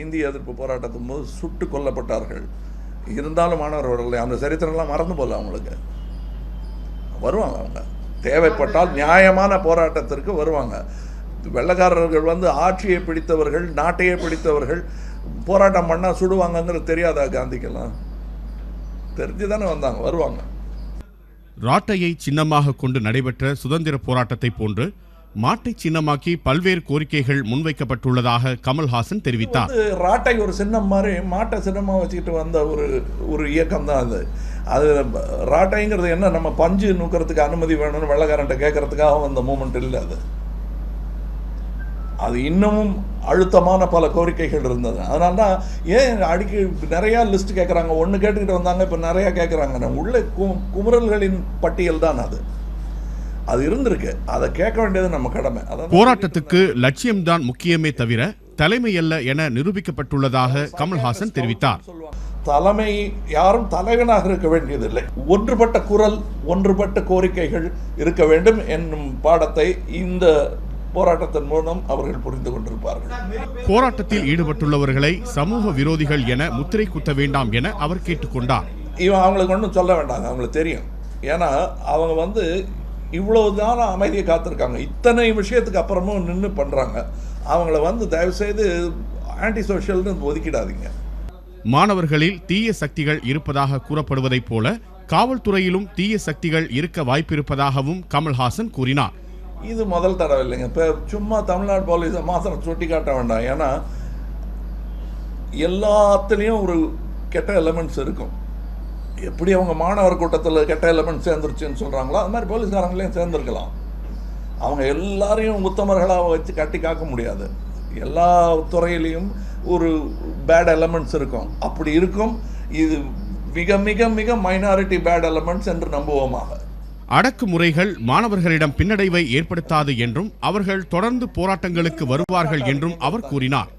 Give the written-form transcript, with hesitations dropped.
இந்திய எதிர்ப்பு போராட்டத்தின் போது சுட்டு கொல்லப்பட்டார்கள். இருந்தாலும் மாணவர்கள் அந்த சரித்திரம்லாம் மறந்து போகல. அவங்களுக்கு வருவாங்க. அவங்க தேவைப்பட்டால் நியாயமான போராட்டத்திற்கு வருவாங்க. வெள்ளைக்காரர்கள் வந்து ஆட்சியை பிடித்தவர்கள், நாட்டையே பிடித்தவர்கள் போராட்டம் பண்ணால் சுடுவாங்கங்கிறது தெரியாதா காந்திக்கெல்லாம்? தெரிஞ்சு தானே வந்தாங்க, வருவாங்க. ராட்டையை சின்னமாக கொண்டு நடைபெற்ற சுதந்திர போராட்டத்தை போன்று மாட்டை சின்னமாக்கி பல்வேறு கோரிக்கைகள் முன்வைக்கப்பட்டுள்ளதாக கமல்ஹாசன் தெரிவித்தார். ராட்டை ஒரு சின்னம் மாதிரி மாட்டை சின்னமாக வச்சுக்கிட்டு வந்த ஒரு இயக்கம் தான் அது. அது ராட்டைங்கிறது என்ன, நம்ம பஞ்சு நூக்கிறதுக்கு அனுமதி வேணும்னு வெள்ளைக்காரன்ட்ட கேட்கறதுக்காக வந்த மூமெண்ட் இல்லை. அது இன்னமும் அழுத்தமான பல கோரிக்கைகள் இருந்தது. அதனால தான் ஏன் அடிக்க நிறையா லிஸ்ட் கேட்குறாங்க. ஒன்று கேட்டுக்கிட்டு வந்தாங்க, இப்போ நிறையா கேட்குறாங்க. உள்ளே குமுறல்களின் பட்டியல் தான் அது இருந்திருக்கு. அதை கேட்க வேண்டியது நம்ம கடமை. போராட்டத்துக்கு லட்சியம்தான் முக்கியமே தவிர தலைமை அல்ல என நிரூபிக்கப்பட்டுள்ளதாக கமல்ஹாசன் தெரிவித்தார். தலைமை யாரும் தலைவனாக இருக்க வேண்டியதில்லை. ஒன்றுபட்ட குரல், ஒன்றுபட்ட கோரிக்கைகள் இருக்க வேண்டும் என்னும் பாடத்தை இந்த போராட்டத்தின் மூலம் அவர்கள் புரிந்து கொண்டிருப்பார்கள். போராட்டத்தில் ஈடுபட்டுள்ளவர்களை சமூக விரோதிகள் என முத்திரை குத்த வேண்டாம் என அவர் கேட்டுக்கொண்டார். அவங்களுக்கு ஒன்றும் சொல்ல வேண்டாங்க, அவங்களுக்கு தெரியும். ஏன்னா அவங்க வந்து இவ்வளவுதான் அமைதியை காத்திருக்காங்க. இத்தனை விஷயத்துக்கு அப்புறமும் நின்று பண்றாங்க. அவங்கள வந்து தயவு செய்து ஆன்டி சோஷியல்னு ஒதுக்கிடாதீங்க. மாணவர்களில் தீய சக்திகள் இருப்பதாக கூறப்படுவதைப் போல காவல்துறையிலும் தீய சக்திகள் இருக்க வாய்ப்பிருப்பதாகவும் கமல்ஹாசன் கூறினார். இது முதல் தடவை இல்லைங்க. இப்போ சும்மா தமிழ்நாடு போலீஸை மாத்திரம் சுட்டி காட்ட வேண்டாம். ஏன்னா எல்லாத்துலேயும் ஒரு கெட்ட எலமெண்ட்ஸ் இருக்கும். எப்படி அவங்க மாணவர் கூட்டத்தில் கெட்ட எலமெண்ட்ஸ் சேர்ந்துருச்சுன்னு சொல்கிறாங்களோ அது மாதிரி போலீஸ்காரங்களையும் சேர்ந்துருக்கலாம். அவங்க எல்லாரையும் உத்தமர்களாக வச்சு கட்டி காக்க முடியாது. எல்லா துறையிலையும் ஒரு பேட் எலமெண்ட்ஸ் இருக்கும். அப்படி இருக்கும். இது மிக மிக மிக மைனாரிட்டி பேட் எலமெண்ட்ஸ் என்று நம்புவோமாக. அடக்குமுறைகள் மாணவர்களிடம் பின்னடைவை ஏற்படுத்தாது என்றும் அவர்கள் தொடர்ந்து போராட்டங்களுக்கு வருவார்கள் என்றும் அவர் கூறினார்.